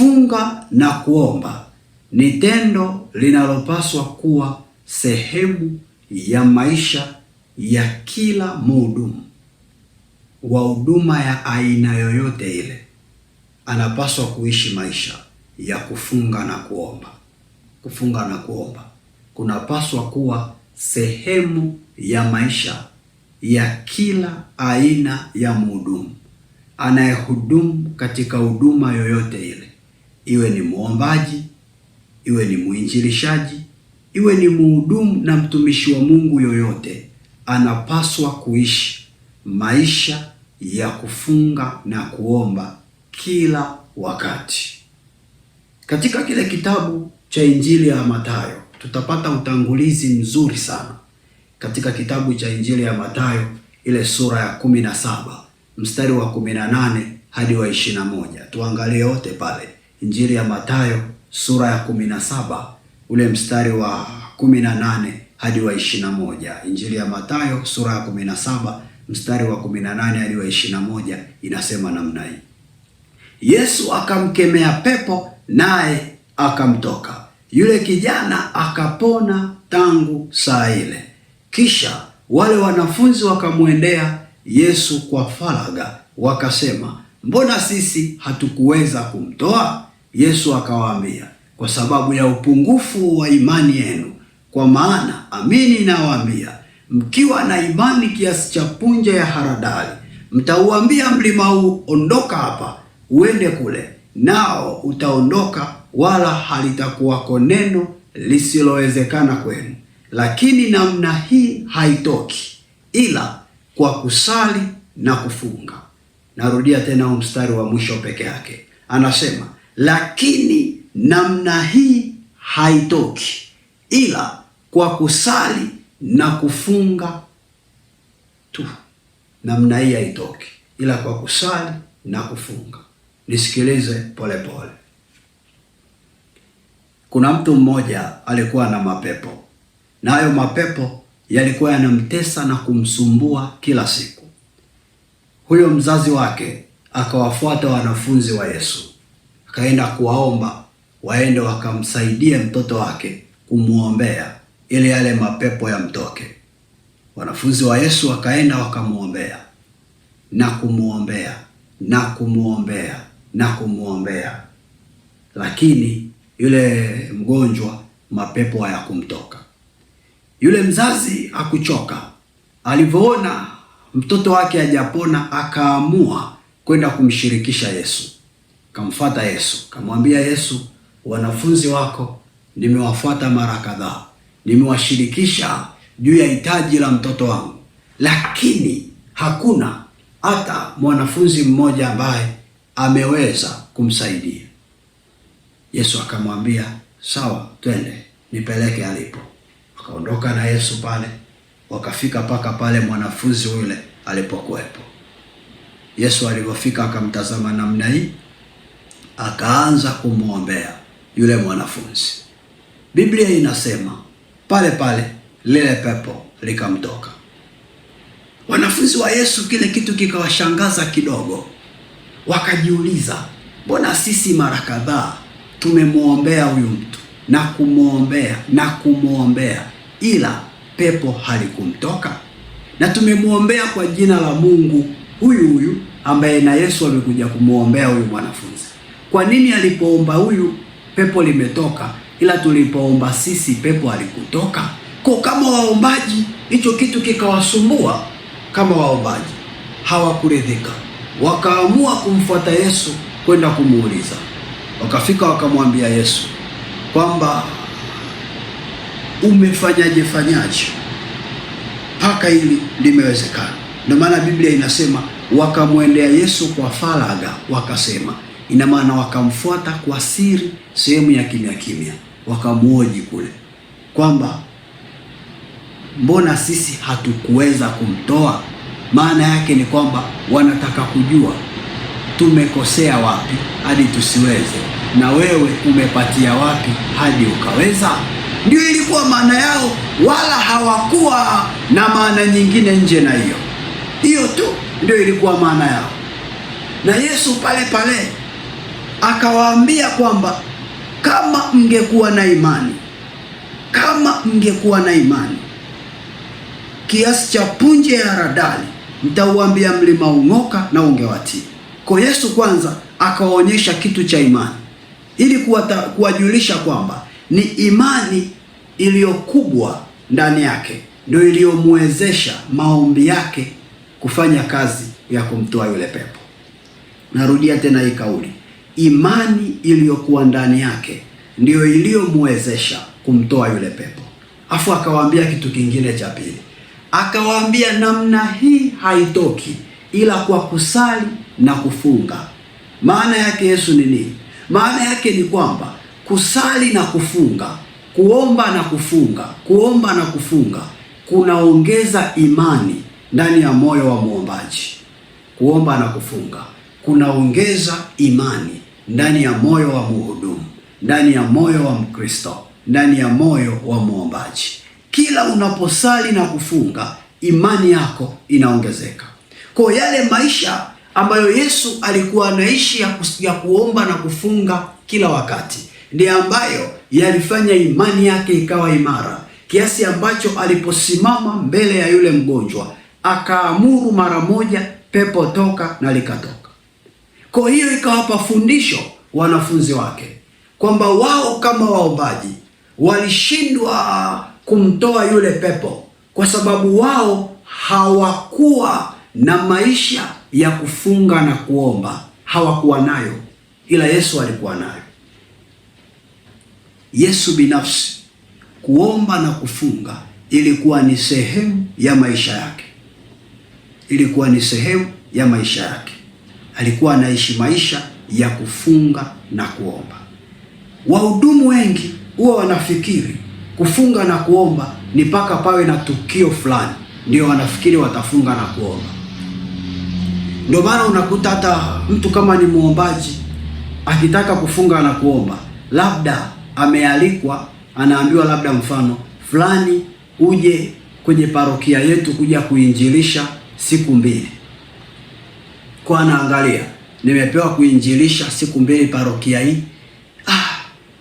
Kufunga na kuomba ni tendo linalopaswa kuwa sehemu ya maisha ya kila mhudumu wa huduma ya aina yoyote ile. Anapaswa kuishi maisha ya kufunga na kuomba. Kufunga na kuomba kunapaswa kuwa sehemu ya maisha ya kila aina ya mhudumu anayehudumu katika huduma yoyote ile, iwe ni muombaji, iwe ni muinjilishaji, iwe ni mhudumu na mtumishi wa Mungu yoyote, anapaswa kuishi maisha ya kufunga na kuomba kila wakati. Katika kile kitabu cha Injili ya Mathayo tutapata utangulizi mzuri sana. Katika kitabu cha Injili ya Mathayo ile sura ya 17 mstari wa 18 hadi wa 21. Tuangalie wote pale. Injili ya Mathayo sura ya 17 ule mstari wa 18 hadi wa 21. Injili ya Mathayo sura ya 17 mstari wa 18 hadi wa 21 inasema namna hii: Yesu akamkemea pepo naye akamtoka. Yule kijana akapona tangu saa ile. Kisha wale wanafunzi wakamwendea Yesu kwa faragha, wakasema, mbona sisi hatukuweza kumtoa? Yesu akawaambia, kwa sababu ya upungufu wa imani yenu. Kwa maana amini nawaambia, mkiwa na imani kiasi cha punje ya haradali, mtauambia mlima huu, ondoka hapa uende kule, nao utaondoka, wala halitakuwako neno lisilowezekana kwenu. Lakini namna hii haitoki ila kwa kusali na kufunga. Narudia tena mstari wa mwisho peke yake. Anasema, lakini namna hii haitoki ila kwa kusali na kufunga tu. Namna hii haitoki ila kwa kusali na kufunga. Nisikilize pole pole. Kuna mtu mmoja alikuwa na mapepo, na hayo mapepo yalikuwa yanamtesa na kumsumbua kila siku. Huyo mzazi wake akawafuata wanafunzi wa Yesu, akaenda kuwaomba waende wakamsaidie mtoto wake, kumuombea ili yale mapepo yamtoke. Wanafunzi wa Yesu wakaenda wakamuombea na kumuombea na kumuombea na kumuombea, lakini yule mgonjwa mapepo hayakumtoka. Yule mzazi hakuchoka. Alivyoona mtoto wake hajapona, akaamua kwenda kumshirikisha Yesu. Kamfuata Yesu, kamwambia Yesu, wanafunzi wako nimewafuata mara kadhaa, nimewashirikisha juu ya hitaji la mtoto wangu, lakini hakuna hata mwanafunzi mmoja ambaye ameweza kumsaidia. Yesu akamwambia, sawa, twende nipeleke alipo. Akaondoka na Yesu pale, wakafika paka pale mwanafunzi yule alipokuwepo. Yesu alipofika akamtazama namna hii, akaanza kumwombea yule mwanafunzi. Biblia inasema pale pale lile pepo likamtoka. Wanafunzi wa Yesu kile kitu kikawashangaza kidogo. Wakajiuliza, mbona sisi mara kadhaa tumemwombea huyu mtu na kumwombea ila pepo halikumtoka? Na tumemwombea kwa jina la Mungu huyu ambaye na Yesu amekuja kumwombea huyu mwanafunzi. Kwa nini alipoomba huyu pepo limetoka, ila tulipoomba sisi pepo halikutoka? Kwa kama waombaji hicho kitu kikawasumbua, kama waombaji hawakuridhika, wakaamua kumfuata Yesu kwenda kumuuliza. Wakafika wakamwambia Yesu kwamba umefanyaje mpaka hili limewezekana? Ndio maana Biblia inasema wakamwendea Yesu kwa faragha, wakasema, ina maana wakamfuata kwa siri, sehemu ya kimya kimya, wakamuoji kule kwamba mbona sisi hatukuweza kumtoa? Maana yake ni kwamba wanataka kujua tumekosea wapi hadi tusiweze, na wewe umepatia wapi hadi ukaweza. Ndio ilikuwa maana yao, wala hawakuwa na maana nyingine nje na hiyo. Hiyo tu ndio ilikuwa maana yao. Na Yesu pale pale akawaambia kwamba kama mngekuwa na imani kiasi cha punje ya haradali, mtauambia mlima ung'oka na ungewatii. Kwa Yesu kwanza akawaonyesha kitu cha imani, ili kuwajulisha kwamba ni imani iliyokubwa ndani yake ndio iliyomwezesha maombi yake kufanya kazi ya kumtoa yule pepo. Narudia tena hii kauli, imani iliyokuwa ndani yake ndio iliyomwezesha kumtoa yule pepo. Afu akawaambia kitu kingine cha pili, akawaambia namna hii haitoki ila kwa kusali na kufunga. Maana yake Yesu ni nini? Maana yake ni kwamba kusali na kufunga, kuomba na kufunga kunaongeza imani ndani ya moyo wa muombaji. Kuomba na kufunga kunaongeza imani ndani ya moyo wa mhudumu, ndani ya moyo wa Mkristo, ndani ya moyo wa muombaji. Kila unaposali na kufunga, imani yako inaongezeka. Kwa yale maisha ambayo Yesu alikuwa anaishi ya kuomba na kufunga kila wakati, ndiye ambayo yalifanya imani yake ikawa imara, kiasi ambacho aliposimama mbele ya yule mgonjwa akaamuru mara moja, pepo toka, na likatoka. Kwa hiyo ikawapa fundisho wanafunzi wake kwamba wao kama waombaji walishindwa kumtoa yule pepo kwa sababu wao hawakuwa na maisha ya kufunga na kuomba, hawakuwa nayo, ila Yesu alikuwa nayo. Yesu binafsi, kuomba na kufunga ilikuwa ni sehemu ya maisha yake, Alikuwa anaishi maisha ya kufunga na kuomba. Wahudumu wengi huwa wanafikiri kufunga na kuomba ni mpaka pawe na tukio fulani ndio wanafikiri watafunga na kuomba. Ndio maana unakuta hata mtu kama ni muombaji akitaka kufunga na kuomba, labda amealikwa, anaambiwa labda mfano fulani, uje kwenye parokia yetu kuja kuinjilisha siku 2. Kwa anaangalia, nimepewa kuinjilisha siku 2 parokia hii.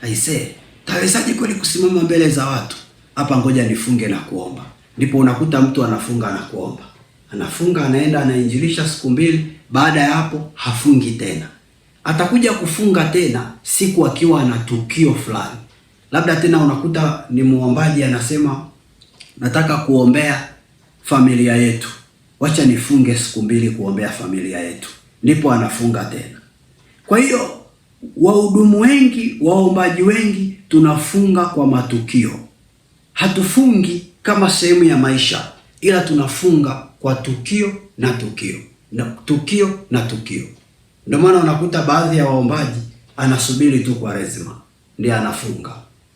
Aisee, tawezaje kweli kusimama mbele za watu? Hapa ngoja nifunge na kuomba. Ndipo unakuta mtu anafunga na kuomba. Anafunga, anaenda anainjilisha siku 2, baada ya hapo hafungi tena. Atakuja kufunga tena siku akiwa na tukio fulani. Labda tena unakuta ni muombaji anasema, nataka kuombea familia yetu, wacha nifunge siku 2 kuombea familia yetu. Ndipo anafunga tena. Kwa hiyo wahudumu wengi, waombaji wengi tunafunga kwa matukio. Hatufungi kama sehemu ya maisha, ila tunafunga kwa tukio na tukio. Ndio maana unakuta baadhi ya waombaji anasubiri tu Kwaresima ndiye anafunga.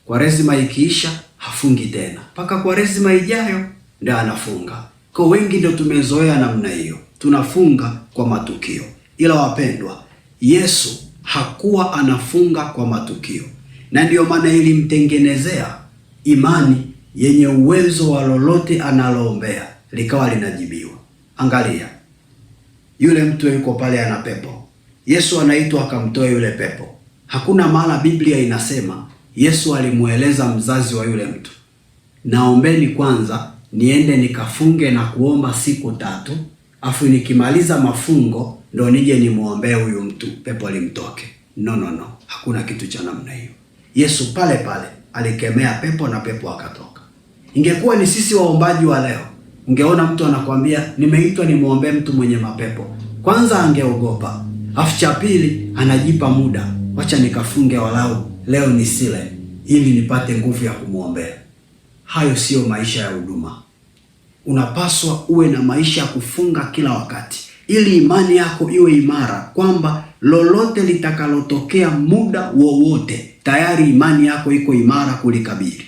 Kwaresima ikiisha hafungi tena, mpaka Kwaresima ijayo ndiye anafunga. Kwa wengi ndio tumezoea namna hiyo, tunafunga kwa matukio. Ila wapendwa, Yesu hakuwa anafunga kwa matukio, na ndiyo maana ilimtengenezea imani yenye uwezo wa lolote analoombea likawa linajibiwa. Angalia, yule mtu yuko pale ana pepo, Yesu anaitwa akamtoa yule pepo. Hakuna mahala Biblia inasema Yesu alimueleza mzazi wa yule mtu, naombeni kwanza niende nikafunge na kuomba siku 3, afu nikimaliza mafungo ndo nije nimuombee huyu mtu pepo limtoke. No. Hakuna kitu cha namna hiyo. Yesu pale pale alikemea pepo na pepo akatoka. Ingekuwa ni sisi waombaji wa leo, ungeona mtu anakuambia nimeitwa nimuombee mtu mwenye mapepo, kwanza angeogopa, afu cha pili anajipa muda, wacha nikafunge walau leo nisile ili nipate nguvu ya kumuombea. Hayo sio maisha ya huduma. Unapaswa uwe na maisha ya kufunga kila wakati, ili imani yako iwe imara, kwamba lolote litakalotokea muda wowote, tayari imani yako iko imara kulikabili.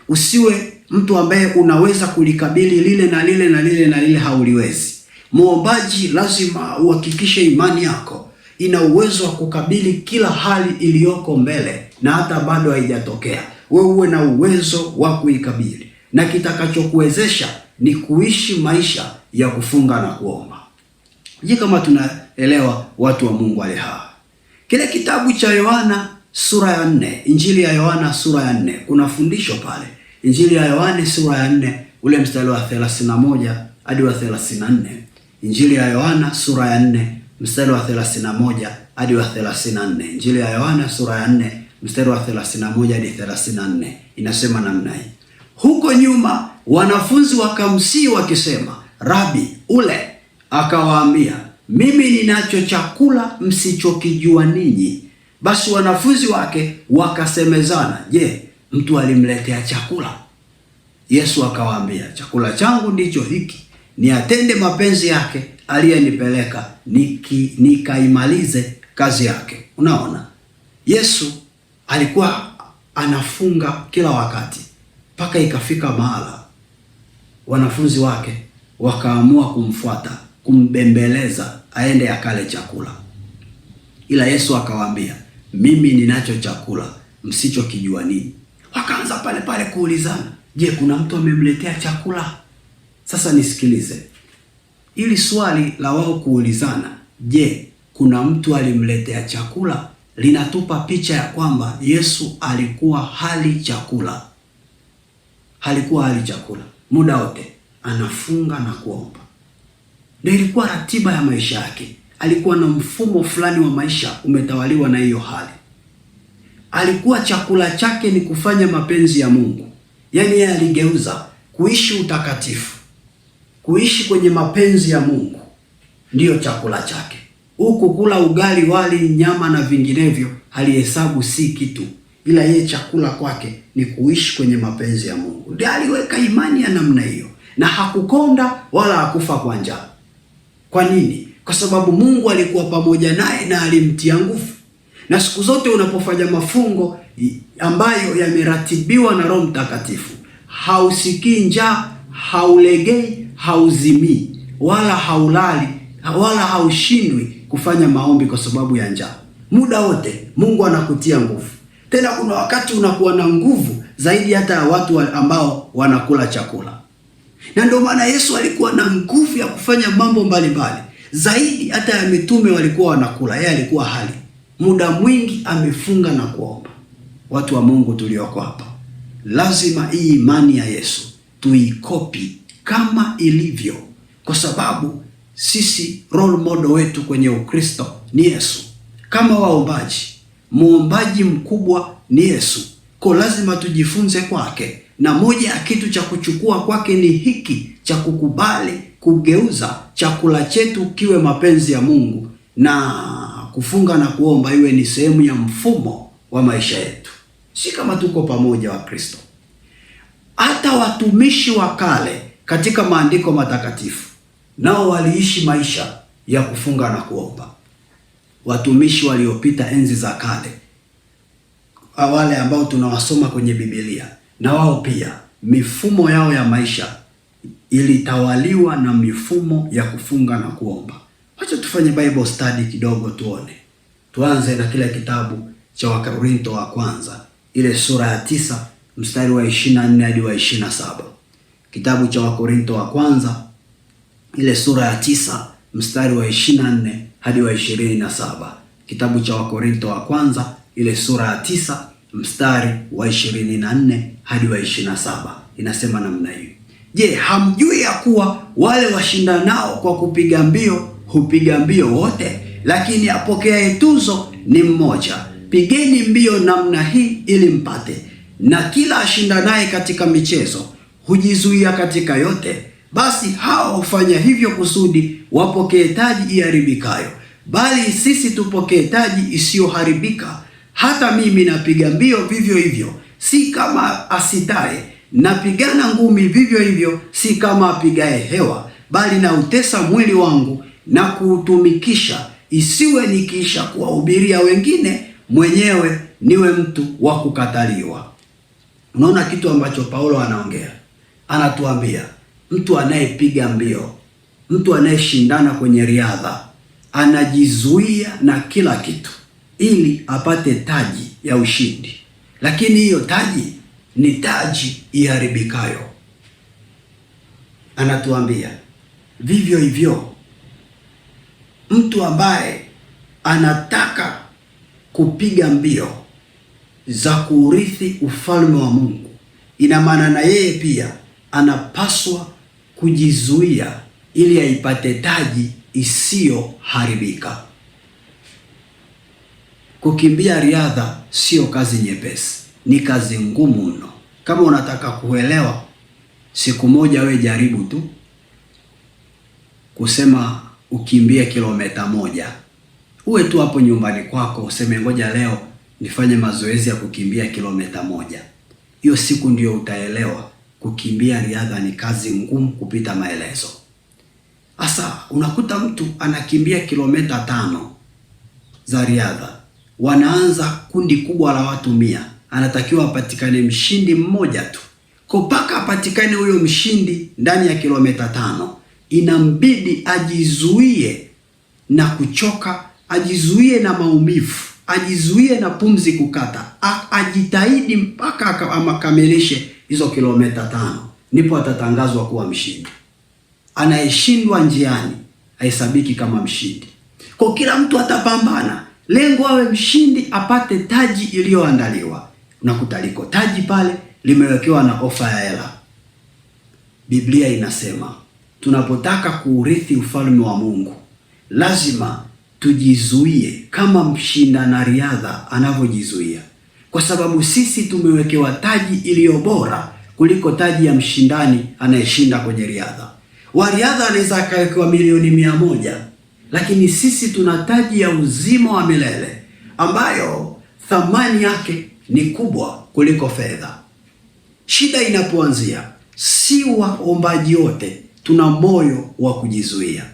Usiwe mtu ambaye unaweza kulikabili lile na lile na lile na lile, hauliwezi. Muombaji lazima uhakikishe imani yako ina uwezo wa kukabili kila hali iliyoko mbele, na hata bado haijatokea, wewe uwe na uwezo wa kuikabili, na kitakachokuwezesha ni kuishi maisha ya kufunga na kuomba. Je, kama tunaelewa watu wa Mungu wale hawa, Kile kitabu cha Yohana sura ya 4, Injili ya Yohana sura ya 4, kuna fundisho pale. Injili ya Yohana sura ya 4 ule mstari wa 31 hadi wa 34. Injili ya Yohana sura ya 4 mstari wa 31 hadi wa 34. Injili ya Yohana sura ya 4 mstari wa 31 hadi 34 inasema namna hii: huko nyuma wanafunzi wakamsihi wakisema, Rabi, ule. Akawaambia, mimi ninacho chakula msichokijua ninyi. Basi wanafunzi wake wakasemezana, je, mtu alimletea chakula? Yesu akawaambia, chakula changu ndicho hiki, niatende mapenzi yake aliyenipeleka, nikaimalize kazi yake. Unaona, Yesu alikuwa anafunga kila wakati, mpaka ikafika mahala wanafunzi wake wakaamua kumfuata, kumbembeleza aende akale chakula. Ila Yesu akawaambia, mimi ninacho chakula msichokijua ninyi. Wakaanza pale pale kuulizana, je, kuna mtu amemletea chakula? Sasa nisikilize, ili swali la wao kuulizana, je, kuna mtu alimletea chakula, linatupa picha ya kwamba Yesu alikuwa hali chakula. Halikuwa hali chakula muda wote, anafunga na kuomba. Ndio ilikuwa ratiba ya maisha yake. Alikuwa na mfumo fulani wa maisha umetawaliwa na hiyo hali. Alikuwa chakula chake ni kufanya mapenzi ya Mungu. Yaani yeye aligeuza kuishi utakatifu, kuishi kwenye mapenzi ya Mungu ndiyo chakula chake. Huku kula ugali, wali, nyama na vinginevyo alihesabu si kitu, ila yeye chakula kwake ni kuishi kwenye mapenzi ya Mungu. Ndiye aliweka imani ya namna hiyo, na hakukonda wala hakufa kwa njaa. Kwa nini? Kwa sababu Mungu alikuwa pamoja naye na alimtia nguvu. Na siku zote unapofanya mafungo ambayo yameratibiwa na Roho Mtakatifu, hausikii njaa, haulegei, hauzimii, wala haulali, wala haushindwi kufanya maombi kwa sababu ya njaa. Muda wote Mungu anakutia nguvu. Tena kuna wakati unakuwa na nguvu zaidi hata ya watu ambao wanakula chakula. Na ndio maana Yesu alikuwa na nguvu ya kufanya mambo mbalimbali zaidi hata ya mitume walikuwa wanakula, yeye alikuwa hali. Muda mwingi amefunga na kuomba. Watu wa Mungu tulioko hapa, lazima hii imani ya Yesu tuikopi kama ilivyo, kwa sababu sisi role model wetu kwenye Ukristo ni Yesu. Kama waombaji, muombaji mkubwa ni Yesu. Kwa lazima tujifunze kwake, na moja ya kitu cha kuchukua kwake ni hiki cha kukubali kugeuza chakula chetu kiwe mapenzi ya Mungu, na kufunga na kuomba iwe ni sehemu ya mfumo wa maisha yetu. Si kama tuko pamoja wa Kristo. Hata watumishi wa kale katika maandiko matakatifu nao waliishi maisha ya kufunga na kuomba. Watumishi waliopita enzi za kale, wale ambao tunawasoma kwenye Biblia, na wao pia mifumo yao ya maisha ilitawaliwa na mifumo ya kufunga na kuomba. Wacha tufanye Bible study kidogo tuone. Tuanze na kile kitabu cha Wakorintho wa kwanza, ile sura ya 9 mstari wa 24 hadi wa 27. Kitabu cha Wakorintho wa kwanza, ile sura ya 9 mstari wa 24 hadi wa 27. Kitabu cha Wakorintho wa kwanza, ile sura ya 9 mstari wa 24 hadi wa 27. Inasema namna hii: je, hamjui ya kuwa wale washindanao kwa kupiga mbio hupiga mbio wote, lakini apokeaye tuzo ni mmoja? Pigeni mbio namna hii ili mpate. Na kila ashindanaye katika michezo hujizuia katika yote. Basi hao hufanya hivyo kusudi wapokee taji iharibikayo, bali sisi tupokee taji isiyoharibika. Hata mimi napiga mbio vivyo hivyo, si kama asitaye, napigana ngumi vivyo hivyo, si kama apigaye hewa, bali nautesa mwili wangu na kuutumikisha, isiwe nikiisha kuwahubiria wengine, mwenyewe niwe mtu wa kukataliwa. Unaona kitu ambacho Paulo anaongea? Anatuambia mtu anayepiga mbio, mtu anayeshindana kwenye riadha, anajizuia na kila kitu ili apate taji ya ushindi. Lakini hiyo taji ni taji iharibikayo. Anatuambia vivyo hivyo mtu ambaye anataka kupiga mbio za kuurithi ufalme wa Mungu, ina maana na yeye pia anapaswa kujizuia ili aipate taji isiyoharibika. Kukimbia riadha sio kazi nyepesi, ni kazi ngumu mno. Kama unataka kuelewa, siku moja we jaribu tu kusema ukimbie kilomita 1. Uwe tu hapo nyumbani kwako useme ngoja leo nifanye mazoezi ya kukimbia kilomita 1. Hiyo siku ndio utaelewa kukimbia riadha ni kazi ngumu kupita maelezo. Asa unakuta mtu anakimbia kilomita 5 za riadha. Wanaanza kundi kubwa la watu 100. Anatakiwa apatikane mshindi mmoja tu. Kwa mpaka apatikane huyo mshindi ndani ya kilomita 5, inambidi ajizuie na kuchoka, ajizuie na maumivu, ajizuie na pumzi kukata, ajitahidi mpaka amakamilishe hizo kilomita 5, ndipo atatangazwa kuwa mshindi. Anayeshindwa njiani haisabiki kama mshindi. Kwa kila mtu atapambana, lengo awe mshindi, apate taji iliyoandaliwa. Unakuta liko taji pale limewekewa na ofa ya hela. Biblia inasema tunapotaka kuurithi ufalme wa Mungu lazima tujizuie kama mshindana riadha anavyojizuia, kwa sababu sisi tumewekewa taji iliyo bora kuliko taji ya mshindani anayeshinda kwenye riadha. Wa riadha anaweza akawekewa milioni 100, lakini sisi tuna taji ya uzima wa milele ambayo thamani yake ni kubwa kuliko fedha. Shida inapoanzia, si waombaji wote tuna moyo wa kujizuia.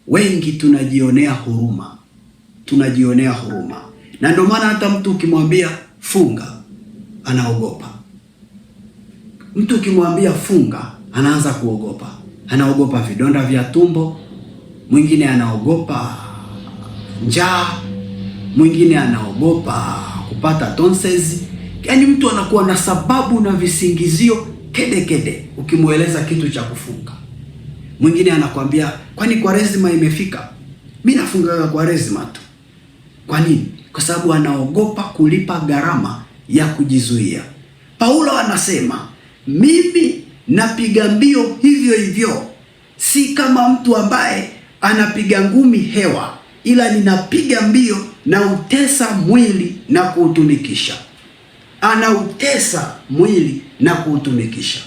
Wengi tunajionea huruma, na ndio maana hata mtu ukimwambia funga anaogopa. Mtu ukimwambia funga anaanza kuogopa. Anaogopa vidonda vya tumbo, mwingine anaogopa njaa, mwingine anaogopa kupata tonsils. Yaani mtu anakuwa na sababu na visingizio kede ukimweleza kitu cha kufunga. Mwingine anakwambia kwani Kwaresima imefika? Mimi nafunga Kwaresima tu. Kwa nini? Kwa sababu anaogopa kulipa gharama ya kujizuia. Paulo anasema mimi napiga mbio hivyo hivyo, si kama mtu ambaye anapiga ngumi hewa, ila ninapiga mbio na utesa mwili na kuutumikisha. Anautesa mwili na kuutumikisha.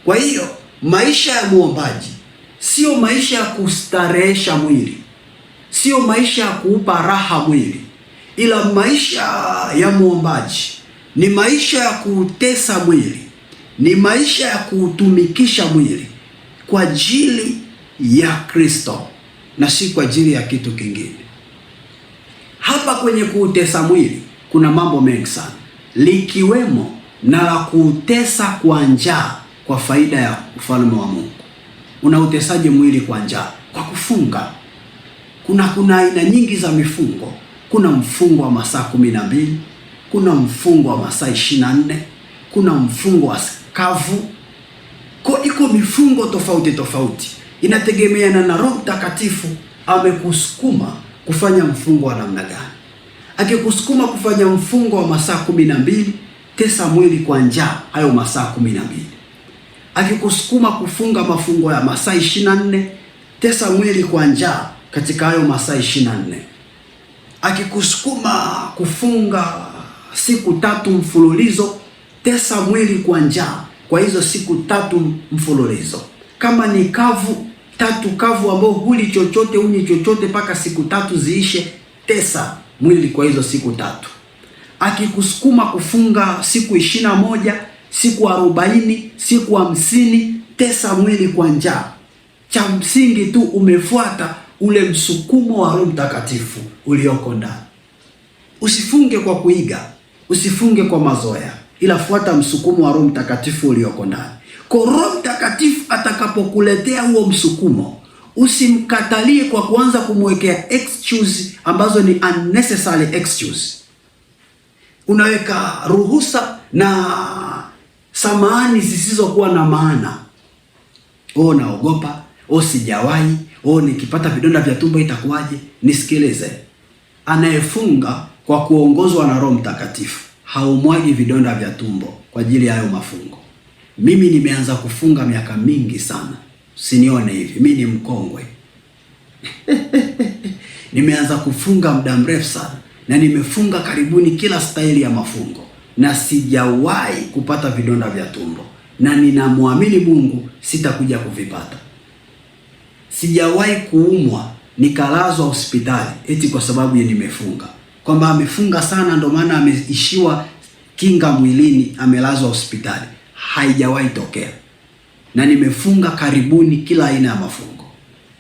Kwa hiyo maisha ya muombaji sio maisha ya kustarehesha mwili, sio maisha ya kuupa raha mwili, ila maisha ya muombaji ni maisha ya kuutesa mwili, ni maisha ya kuutumikisha mwili kwa ajili ya Kristo na si kwa ajili ya kitu kingine. Hapa kwenye kuutesa mwili kuna mambo mengi sana, likiwemo na la kuutesa kwa njaa kwa faida ya ufalme wa Mungu. Unautesaje mwili kwa njaa? Kwa kufunga. Kuna aina nyingi za mifungo. Kuna mfungo wa masaa 12, kuna mfungo wa masaa 24, kuna mfungo wa kavu. Iko mifungo tofauti. Inategemeana na Roho Mtakatifu amekusukuma kufanya mfungo wa namna gani. Akikusukuma kufanya mfungo wa masaa 12, tesa mwili kwa njaa hayo masaa 12. Akikusukuma kufunga mafungo ya masaa 24, tesa mwili kwa njaa katika hayo masaa 24. Akikusukuma kufunga siku 3 mfululizo, tesa mwili kwa njaa kwa hizo siku 3 mfululizo. Kama ni kavu, 3 kavu ambao huli chochote unyi chochote mpaka siku 3 ziishe, tesa mwili kwa hizo siku 3. Akikusukuma kufunga siku 21, siku 40, siku 50, tesa mwili kwa njaa. Cha msingi tu umefuata ule msukumo wa Roho Mtakatifu ulioko ndani. Usifunge kwa kuiga, usifunge kwa mazoea, ila fuata msukumo wa Roho Mtakatifu ulioko ndani. Kwa Roho Mtakatifu atakapokuletea huo msukumo, usimkatalie kwa kuanza kumwekea excuse ambazo ni unnecessary excuse. Unaweka ruhusa na samahani zisizokuwa na maana. Naogopa, sijawahi, nikipata vidonda vya tumbo itakuwaje? Nisikilize. Anayefunga kwa kuongozwa na Roho Mtakatifu haumwagi vidonda vya tumbo kwa ajili ya hayo mafungo. Mimi nimeanza kufunga miaka mingi sana. Usinione hivi, mimi ni mkongwe. Nimeanza kufunga muda mrefu sana na nimefunga karibuni kila staili ya mafungo na sijawahi kupata vidonda vya tumbo, na ninamwamini Mungu sitakuja kuvipata. Sijawahi kuumwa nikalazwa hospitali eti kwa sababu nimefunga, kwamba amefunga sana ndio maana ameishiwa kinga mwilini amelazwa hospitali. Haijawahi tokea. Na nimefunga karibuni kila aina ya mafungo.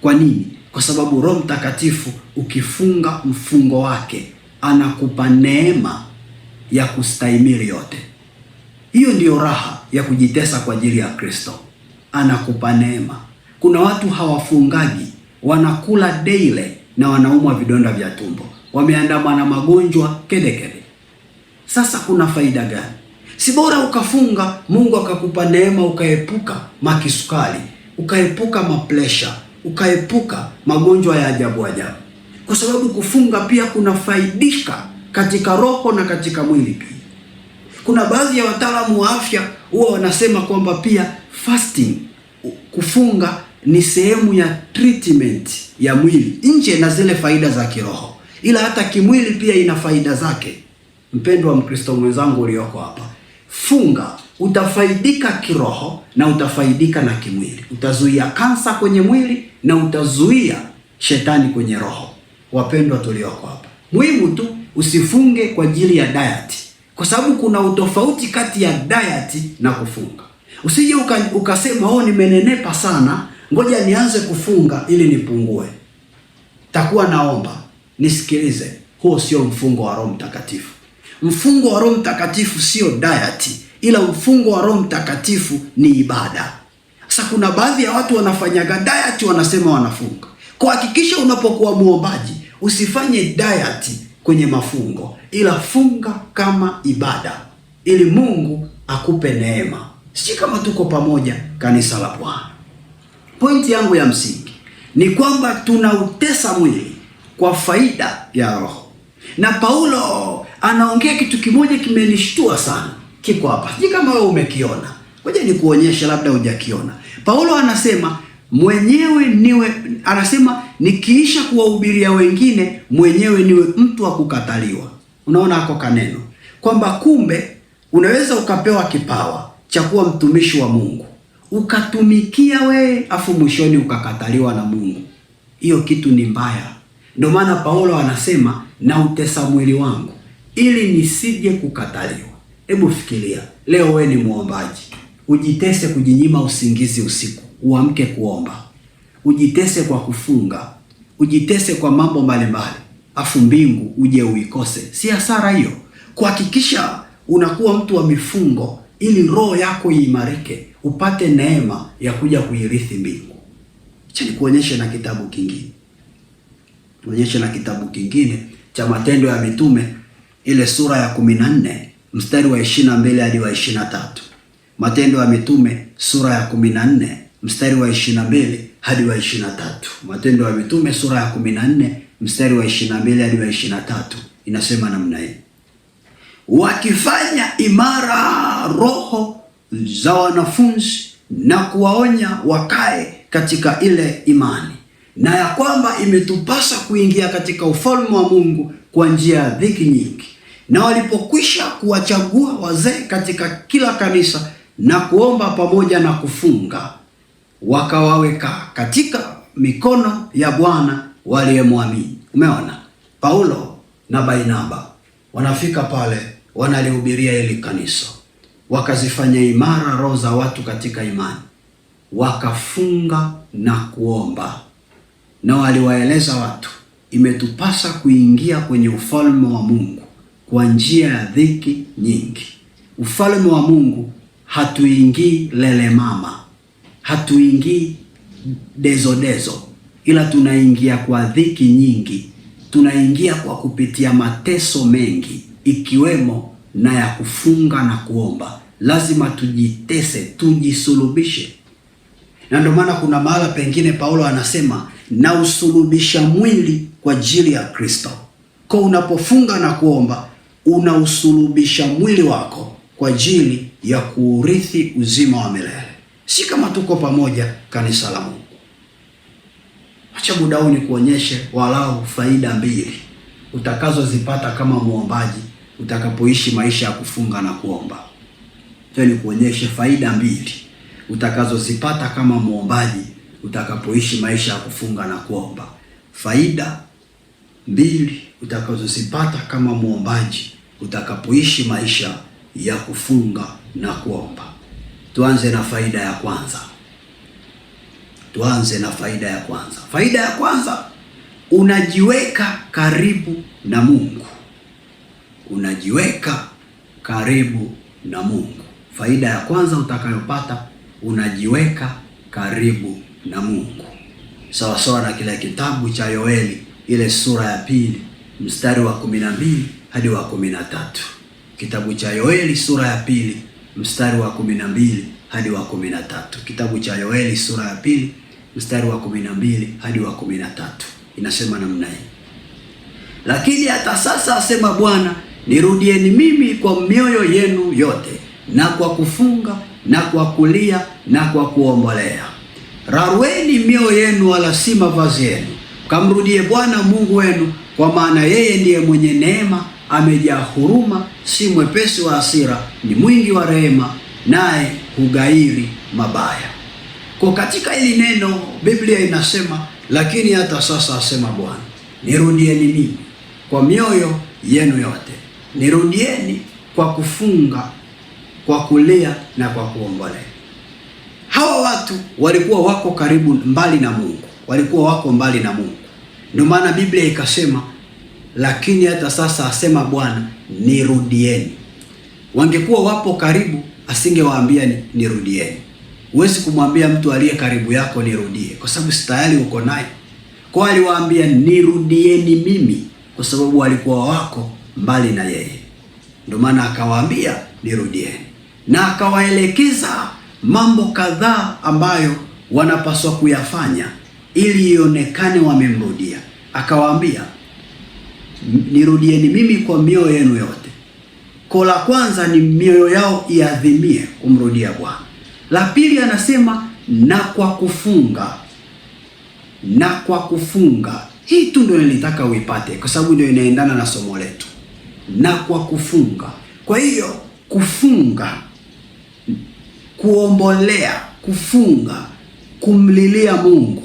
Kwa nini? Kwa sababu Roho Mtakatifu ukifunga mfungo wake anakupa neema ya kustahimili yote. Hiyo ndiyo raha ya kujitesa kwa ajili ya Kristo. Anakupa neema. Kuna watu hawafungagi, wanakula daily na wanaumwa vidonda vya tumbo, wameandamwa na magonjwa kede. Sasa kuna faida gani? Si bora ukafunga, Mungu akakupa neema, ukaepuka makisukari, ukaepuka mapresha, ukaepuka magonjwa ya ajabu. Kwa sababu kufunga pia kuna faidika katika roho na katika mwili pia. Kuna baadhi ya wataalamu wa afya huwa wanasema kwamba pia fasting, kufunga ni sehemu ya treatment ya mwili, nje na zile faida za kiroho, ila hata kimwili pia ina faida zake. Mpendwa Mkristo mwenzangu ulioko hapa, funga, utafaidika kiroho na utafaidika na kimwili. Utazuia kansa kwenye mwili na utazuia shetani kwenye roho. Wapendwa tulioko hapa, muhimu tu usifunge kwa ajili ya diet, kwa sababu kuna utofauti kati ya diet na kufunga. Usije ukasema nimenenepa sana, ngoja nianze kufunga ili nipungue. Takuwa naomba nisikilize, huo sio mfungo wa Roho Mtakatifu. Mfungo wa Roho Mtakatifu sio diet, ila mfungo wa Roho Mtakatifu ni ibada. Sasa kuna baadhi ya watu wanafanyaga diet, wanasema wanafunga. Kwa hakikisha unapokuwa muombaji usifanye diet kwenye mafungo, ila funga kama ibada ili Mungu akupe neema. Sisi kama tuko pamoja, kanisa la Bwana. Pointi yangu ya msingi ni kwamba tunautesa mwili kwa faida ya roho. Na Paulo anaongea kitu kimoja kimenishtua sana. Kiko hapa. Sijui kama wewe umekiona. Ngoja nikuonyeshe, labda hujakiona. Paulo anasema nikiisha kuwahubiria wengine mwenyewe niwe mtu wa kukataliwa. Unaona hako kaneno kwamba kumbe unaweza ukapewa kipawa cha kuwa mtumishi wa Mungu, ukatumikia we, afu mwishoni ukakataliwa na Mungu. Hiyo kitu ni mbaya. Ndio maana Paulo anasema na utesa mwili wangu ili nisije kukataliwa. Hebu fikiria, leo we ni muombaji, ujitese kujinyima usingizi usiku, uamke kuomba, ujitese kwa kufunga, ujitese kwa mambo mbalimbali, afu mbingu uje uikose. Si hasara hiyo? Kuhakikisha unakuwa mtu wa mifungo ili roho yako iimarike, upate neema ya kuja kuirithi mbingu. Acha nikuonyeshe na kitabu kingine. Tuonyeshe na kitabu kingine cha Matendo ya Mitume, ile sura ya 14 mstari wa 22 hadi wa 23. Matendo ya Mitume sura ya 14 mstari wa 22 hadi wa 23. Matendo ya Mitume sura ya 14 mstari wa 22 hadi wa 23 inasema namna hii: wakifanya imara roho za wanafunzi na kuwaonya wakae katika ile imani, na ya kwamba imetupasa kuingia katika ufalme wa Mungu kwa njia ya dhiki nyingi. Na walipokwisha kuwachagua wazee katika kila kanisa na kuomba pamoja na kufunga, wakawaweka katika mikono ya Bwana waliyemwamini. Umeona, Paulo na Barnaba wanafika pale, wanalihubiria hili kanisa, wakazifanya imara roho za watu katika imani, wakafunga na kuomba, na waliwaeleza watu imetupasa kuingia kwenye ufalme wa Mungu kwa njia ya dhiki nyingi. Ufalme wa Mungu hatuingii lele mama, hatuingii dezo, ila tunaingia kwa dhiki nyingi. Tunaingia kwa kupitia mateso mengi, ikiwemo na ya kufunga na kuomba. Lazima tujitese, tujisulubishe. Na ndio maana kuna mahala pengine Paulo anasema na usulubisha mwili kwa ajili ya Kristo. Kwa unapofunga na kuomba, unausulubisha mwili wako kwa ajili ya kuurithi uzima wa milele. Si kama tuko pamoja kanisa la Mungu. Acha muda ni kuonyeshe walau faida 2 utakazozipata kama muombaji utakapoishi maisha ya kufunga na kuomba. Ni kuonyeshe faida 2 utakazozipata kama muombaji utakapoishi maisha ya kufunga na kuomba. Faida 2 utakazozipata kama muombaji utakapoishi maisha ya kufunga na kuomba. Tuanze na faida ya kwanza. Faida ya kwanza, unajiweka karibu na Mungu. Unajiweka karibu na Mungu. Faida ya kwanza utakayopata, unajiweka karibu na Mungu. Sawa sawa na kile kitabu cha Yoeli, ile sura ya 2 mstari wa 12 hadi wa 13. Kitabu cha Yoeli sura ya 2 mstari wa 12 hadi wa 13. Kitabu cha Yoeli sura ya 2 mstari wa 12 hadi wa 13. Inasema namna hii: lakini hata sasa, asema Bwana, nirudieni mimi kwa mioyo yenu yote, na kwa kufunga na kwa kulia na kwa kuombolea. Rarueni mioyo yenu, wala si mavazi yenu, kamrudie Bwana Mungu wenu, kwa maana yeye ndiye mwenye neema, amejaa huruma, si mwepesi wa hasira, ni mwingi wa rehema, naye hugairi mabaya. Kwa katika hili neno Biblia inasema, lakini hata sasa, asema Bwana, nirudieni mimi kwa mioyo yenu yote. Nirudieni kwa kufunga, kwa kulia na kwa kuombolea. Hawa watu walikuwa wako karibu mbali na Mungu. Walikuwa wako mbali na Mungu. Ndio maana Biblia ikasema, lakini hata sasa, asema Bwana, nirudieni. Wangekuwa wapo karibu, asingewaambia nirudieni. Huwezi kumwambia mtu aliye karibu yako nirudie, kwa sababu si tayari uko naye. Kwa aliwaambia nirudieni mimi, kwa sababu walikuwa wako mbali na yeye. Ndio maana akawaambia nirudieni, na akawaelekeza mambo kadhaa ambayo wanapaswa kuyafanya ili ionekane wamemrudia. Akawaambia nirudieni mimi kwa mioyo yenu yote. Kwa la kwanza ni mioyo yao iadhimie kumrudia Bwana. La pili anasema na kwa kufunga. Na kwa kufunga. Hii tu ndio nilitaka uipate, kwa sababu ndio inaendana na somo letu. Na kwa kufunga. Kwa hiyo kufunga, kuombolea, kufunga, kumlilia Mungu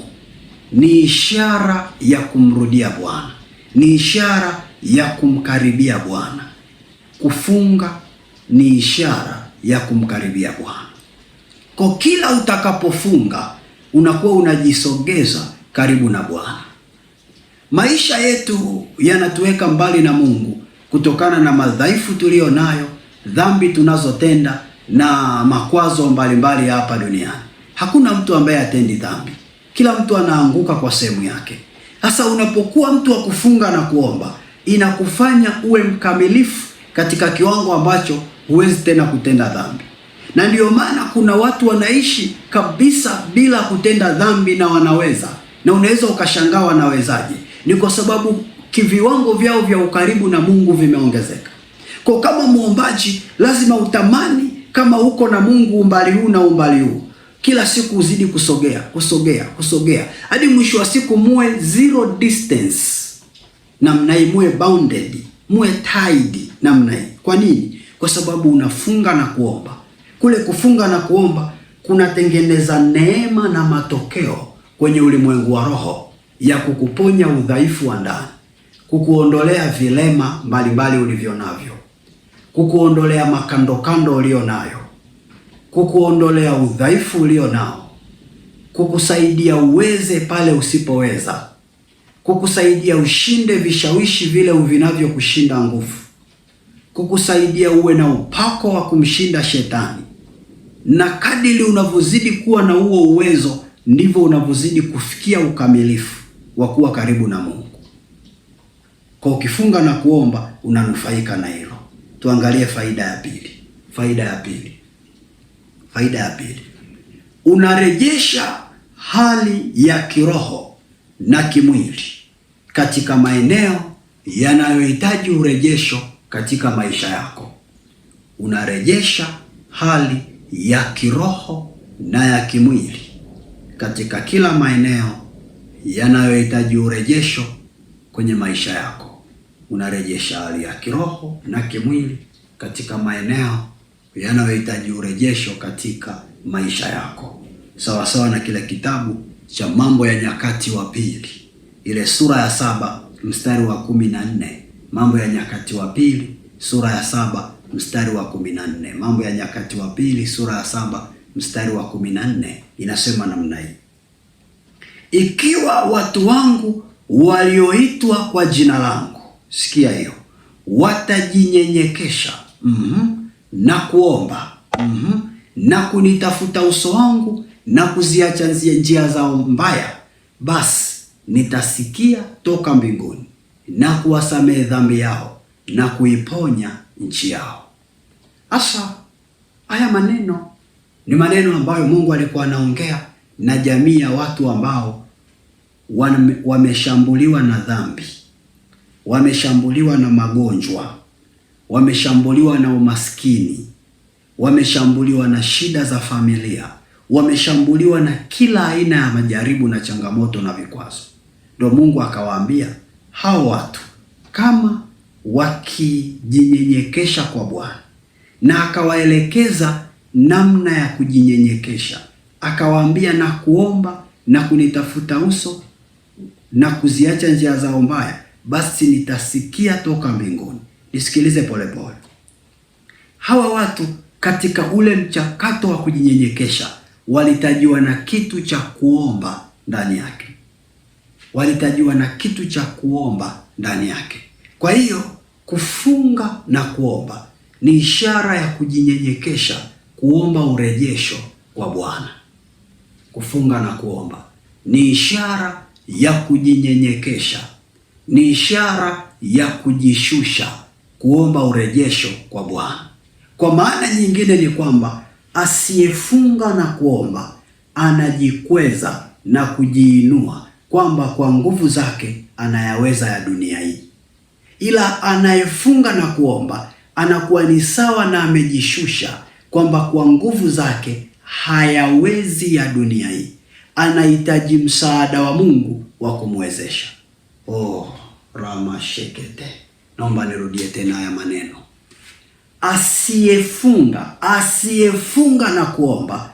ni ishara ya kumrudia Bwana. Ni ishara ya kumkaribia Bwana. Kufunga ni ishara ya kumkaribia Bwana. Kwa kila utakapofunga, unakuwa unajisogeza karibu na Bwana. Maisha yetu yanatuweka mbali na Mungu kutokana na madhaifu tulio nayo, dhambi tunazotenda na makwazo mbalimbali hapa duniani. Hakuna mtu ambaye hatendi dhambi. Kila mtu anaanguka kwa sehemu yake. Sasa unapokuwa mtu wa kufunga na kuomba, inakufanya uwe mkamilifu katika kiwango ambacho huwezi tena kutenda dhambi. Na ndiyo maana kuna watu wanaishi kabisa bila kutenda dhambi na wanaweza. Na unaweza ukashangaa wanawezaje? Ni kwa sababu kiviwango vyao vya ukaribu na Mungu vimeongezeka. Kwa kama muombaji, lazima utamani kama uko na Mungu umbali huu na umbali huu. Kila siku uzidi kusogea hadi mwisho wa siku muwe zero distance. Namna hii muwe bounded, muwe tied namna hii. Kwa nini? Kwa sababu unafunga na kuomba. Kule kufunga na kuomba kunatengeneza neema na matokeo kwenye ulimwengu wa roho ya kukuponya udhaifu wa ndani, kukuondolea vilema mbalimbali ulivyo navyo, kukuondolea makandokando ulio nayo, kukuondolea udhaifu ulio nao, kukusaidia uweze pale usipoweza, kukusaidia ushinde vishawishi vile uvinavyo kushinda nguvu, kukusaidia uwe na upako wa kumshinda shetani. Na kadiri unavyozidi kuwa na huo uwezo, ndivyo unavyozidi kufikia ukamilifu wa kuwa karibu na Mungu. Kwa ukifunga na kuomba unanufaika na hilo. Tuangalie faida ya pili. Faida ya pili. Unarejesha hali ya kiroho na kimwili katika maeneo yanayohitaji urejesho katika maisha yako. Unarejesha hali ya kiroho na ya kimwili katika kila maeneo yanayohitaji urejesho kwenye maisha yako. Unarejesha hali ya kiroho na kimwili katika maeneo yanayohitaji urejesho katika maisha yako, sawa sawa na kile kitabu cha Mambo ya Nyakati wa Pili, ile sura ya 7 mstari wa 14. Mambo ya Nyakati wa Pili sura ya 7 mstari wa 14. Mambo ya Nyakati wa Pili sura ya 7 mstari wa 14 inasema namna hii: ikiwa watu wangu walioitwa kwa jina langu, sikia hiyo, watajinyenyekesha na kuomba na kunitafuta uso wangu na kuziacha njia zao mbaya, basi nitasikia toka mbinguni na kuwasamehe dhambi yao na kuiponya nchi yao. Asa haya maneno ni maneno ambayo Mungu alikuwa anaongea na jamii ya watu ambao wameshambuliwa na dhambi, wameshambuliwa na magonjwa, wameshambuliwa na umaskini, wameshambuliwa na shida za familia, wameshambuliwa na kila aina ya majaribu na changamoto na vikwazo. Ndio Mungu akawaambia hao watu kama wakijinyenyekesha kwa Bwana, na akawaelekeza namna ya kujinyenyekesha, akawaambia na kuomba na kunitafuta uso na kuziacha njia zao mbaya, basi nitasikia toka mbinguni. Nisikilize polepole. Hawa watu katika ule mchakato wa kujinyenyekesha walitajiwa na kitu cha kuomba ndani yake, walitajiwa na kitu cha kuomba ndani yake. Kwa hiyo kufunga na kuomba ni ishara ya kujinyenyekesha, kuomba urejesho kwa Bwana. Kufunga na kuomba ni ishara ya kujinyenyekesha, ni ishara ya kujishusha, kuomba urejesho kwa Bwana. Kwa maana nyingine ni kwamba asiyefunga na kuomba anajikweza na kujiinua kwamba kwa nguvu zake anayaweza ya dunia hii, ila anayefunga na kuomba anakuwa ni sawa na amejishusha kwamba kwa nguvu zake hayawezi ya dunia hii, anahitaji msaada wa Mungu wa kumwezesha. Rama shekete. Naomba nirudie tena haya maneno. Asiyefunga na kuomba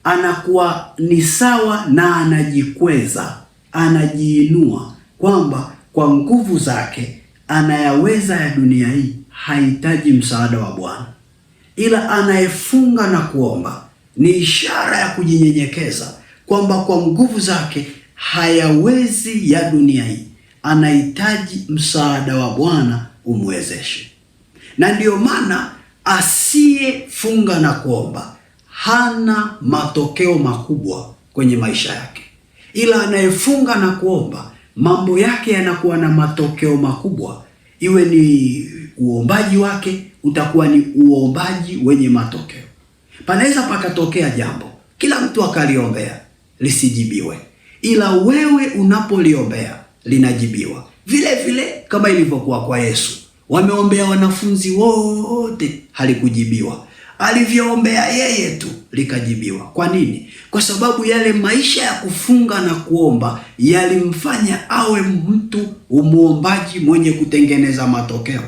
anakuwa ni sawa na anajikweza, anajiinua kwamba kwa nguvu zake anayaweza ya dunia hii, hahitaji msaada wa Bwana. Ila anayefunga na kuomba ni ishara ya kujinyenyekeza kwamba kwa nguvu zake hayawezi ya dunia hii, anahitaji msaada wa Bwana umwezeshe. Na ndiyo maana asiyefunga na kuomba hana matokeo makubwa kwenye maisha yake, ila anayefunga na kuomba mambo yake yanakuwa na matokeo makubwa. Iwe ni uombaji wake utakuwa ni uombaji wenye matokeo. Panaweza pakatokea jambo kila mtu akaliombea lisijibiwe, ila wewe unapoliombea linajibiwa. Vile vile kama ilivyokuwa kwa Yesu, wameombea wanafunzi wote halikujibiwa, alivyoombea yeye tu likajibiwa. Kwa nini? Kwa sababu yale maisha ya kufunga na kuomba yalimfanya awe mtu umuombaji mwenye kutengeneza matokeo.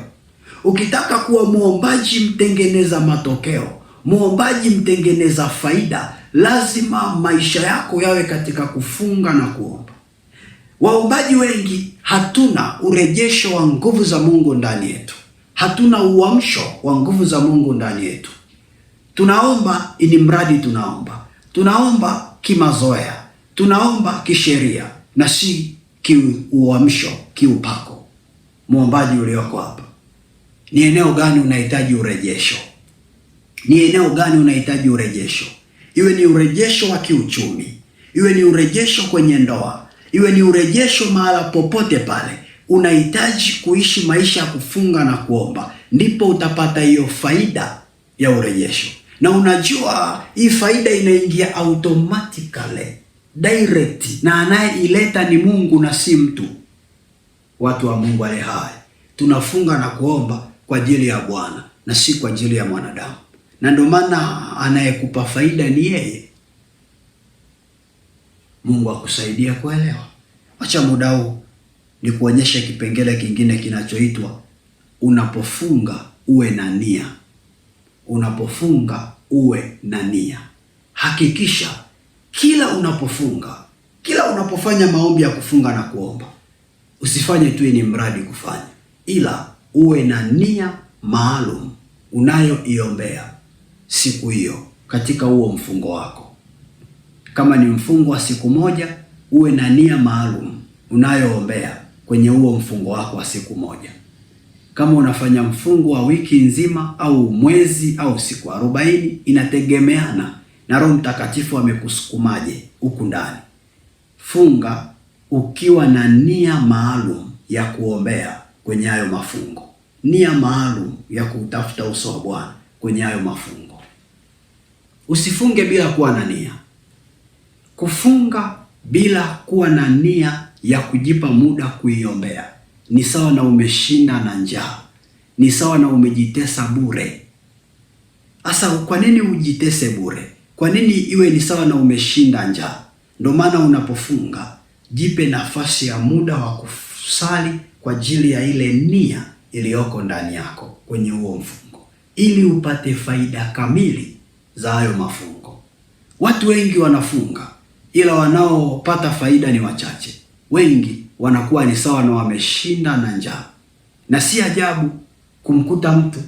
Ukitaka kuwa muombaji mtengeneza matokeo, muombaji mtengeneza faida, lazima maisha yako yawe katika kufunga na kuomba. Waombaji wengi hatuna urejesho wa nguvu za Mungu ndani yetu, hatuna uamsho wa nguvu za Mungu ndani yetu. Tunaomba ili mradi tunaomba kimazoea, tunaomba kisheria na si kiuamsho, kiupako. Muombaji ulioko hapa, ni eneo gani unahitaji urejesho? Ni eneo gani unahitaji urejesho? Iwe ni urejesho wa kiuchumi, iwe ni urejesho kwenye ndoa, iwe ni urejesho mahala popote pale, unahitaji kuishi maisha ya kufunga na kuomba, ndipo utapata hiyo faida ya urejesho. Na unajua hii faida inaingia automatically, direct, na anayeileta ni Mungu na si mtu. Watu wa Mungu ale hai. tunafunga na kuomba kwa ajili ya Bwana na si kwa ajili ya mwanadamu, na ndio maana anayekupa faida ni yeye. Mungu akusaidia kuelewa. Acha muda huu ni kuonyesha kipengele kingine kinachoitwa unapofunga uwe na nia. Unapofunga uwe na nia. Hakikisha kila unapofunga, kila unapofanya maombi ya kufunga na kuomba, usifanye tu ni mradi kufanya, ila uwe na nia maalum unayoiombea siku hiyo katika huo mfungo wako. Kama ni mfungo wa siku moja, uwe na nia maalum unayoombea kwenye huo mfungo wako wa siku moja. Kama unafanya mfungo wa wiki nzima au mwezi au siku 40, inategemeana na Roho Mtakatifu amekusukumaje huku ndani. Funga ukiwa na nia maalum ya kuombea kwenye hayo mafungo, nia maalum ya kutafuta uso wa Bwana kwenye hayo mafungo. Usifunge bila kuwa na nia. Kufunga bila kuwa na nia ya kujipa muda kuiombea ni sawa na umeshinda na njaa, ni sawa na umejitesa bure. Asa, kwa nini ujitese bure? Kwa nini iwe ni sawa na umeshinda njaa? Ndio maana unapofunga, jipe nafasi ya muda wa kusali kwa ajili ya ile nia iliyoko ndani yako kwenye huo mfungo, ili upate faida kamili za hayo mafungo. Watu wengi wanafunga, ila wanaopata faida ni wachache. Wengi wanakuwa ni sawa na wameshinda na njaa, na si ajabu kumkuta mtu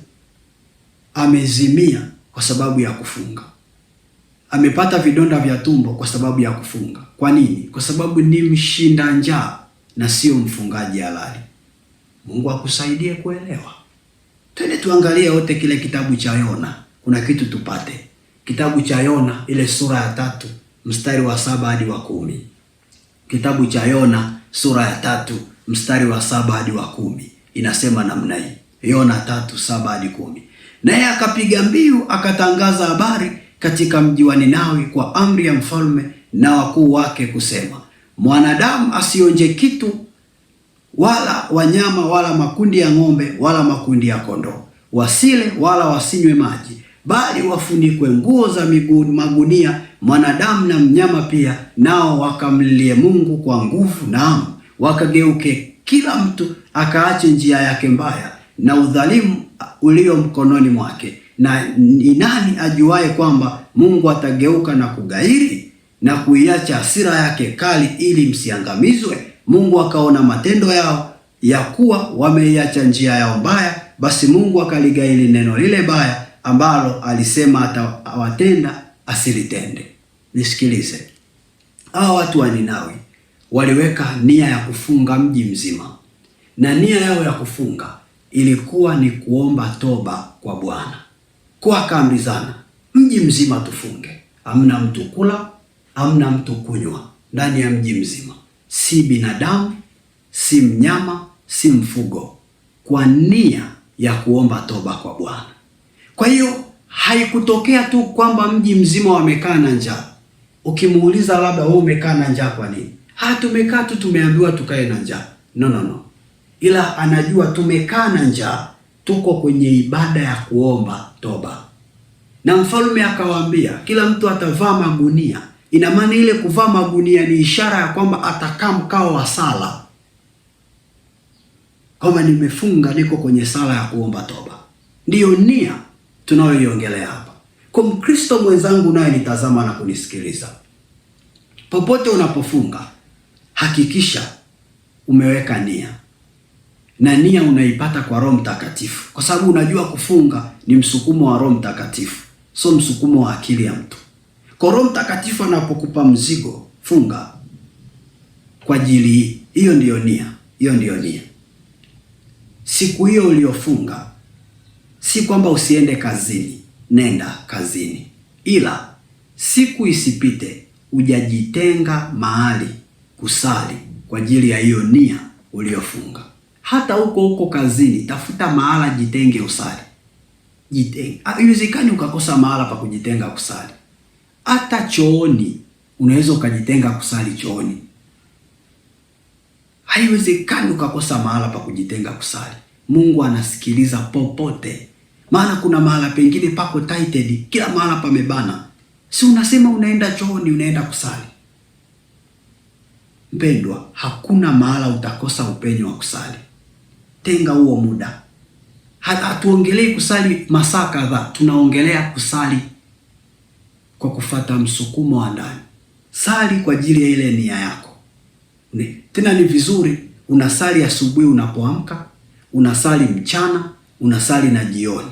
amezimia kwa sababu ya kufunga, amepata vidonda vya tumbo kwa sababu ya kufunga. Kwa nini? Kwa sababu ni mshinda njaa na sio mfungaji halali. Mungu akusaidie kuelewa. Twende tuangalie wote kile kitabu cha Yona, kuna kitu tupate. Kitabu cha Yona ile sura ya 3 mstari wa 7 hadi wa 10. Kitabu cha Yona sura ya 3 mstari wa 7 hadi wa 10 inasema namna hii. Yona 3:7 hadi 10. Naye akapiga mbiu akatangaza habari katika mji wa Ninawi kwa amri ya mfalme na wakuu wake kusema, mwanadamu asionje kitu, wala wanyama, wala makundi ya ng'ombe, wala makundi ya kondoo, wasile wala wasinywe maji, bali wafunikwe nguo za magunia, mwanadamu na mnyama pia, nao wakamlilie Mungu kwa nguvu, naam, wakageuke kila mtu akaache njia yake mbaya na udhalimu ulio mkononi mwake. Na ni nani ajuaye kwamba Mungu atageuka na kugairi na kuiacha hasira yake kali ili msiangamizwe? Mungu akaona matendo yao ya kuwa wameiacha njia yao mbaya, basi Mungu akaligairi neno lile baya ambalo alisema atawatenda asilitende. Nisikilize. Hao watu wa Ninawi waliweka nia ya kufunga mji mzima, na nia yao ya kufunga ilikuwa ni kuomba toba kwa Bwana. Kwa kaambizana, mji mzima tufunge. Hamna mtu kula, hamna mtu kunywa ndani ya mji mzima. Si binadamu, si mnyama, si mfugo, kwa nia ya kuomba toba kwa Bwana. Kwa hiyo haikutokea tu kwamba mji mzima wamekaa na njaa. Ukimuuliza labda wewe umekaa na njaa kwa nini? Tumekaa tu tumeambiwa tukae na njaa. No. Ila anajua tumekaa na njaa, tuko kwenye ibada ya kuomba toba. Na mfalme akawaambia kila mtu atavaa magunia. Ina maana ile kuvaa magunia ni ishara ya kwamba atakaa mkao wa sala, kama nimefunga, niko kwenye sala ya kuomba toba. Ndiyo nia tunayoiongelea hapa. Kwa Mkristo mwenzangu naye nitazama na kunisikiliza, popote unapofunga, hakikisha umeweka nia, na nia unaipata kwa Roho Mtakatifu, kwa sababu unajua kufunga ni msukumo wa Roho Mtakatifu, sio msukumo wa akili ya mtu. Kwa Roho Mtakatifu anapokupa mzigo, funga kwa ajili hiyo. Ndiyo nia. Siku hiyo uliofunga, si kwamba usiende kazini, nenda kazini, ila siku isipite hujajitenga mahali kusali kwa ajili ya hiyo nia uliofunga. Hata huko kazini, tafuta mahala, jitenge usali. Jitenge. Haiwezekani ukakosa mahala pa kujitenga kusali. Hata chooni unaweza ukajitenga kusali chooni. Haiwezekani ukakosa mahala pa kujitenga kusali. Mungu anasikiliza popote. Maana kuna mahala pengine pako tighted, kila mahala pamebana. Si unasema unaenda chooni, unaenda kusali. Mpendwa, hakuna mahala utakosa upenyo wa kusali. Tenga huo muda. Hatuongelei kusali masaa kadhaa, tunaongelea kusali kwa kufuata msukumo wa ndani. Sali kwa ajili ya ile nia yako. Tena ni vizuri unasali asubuhi unapoamka, unasali mchana, unasali na jioni.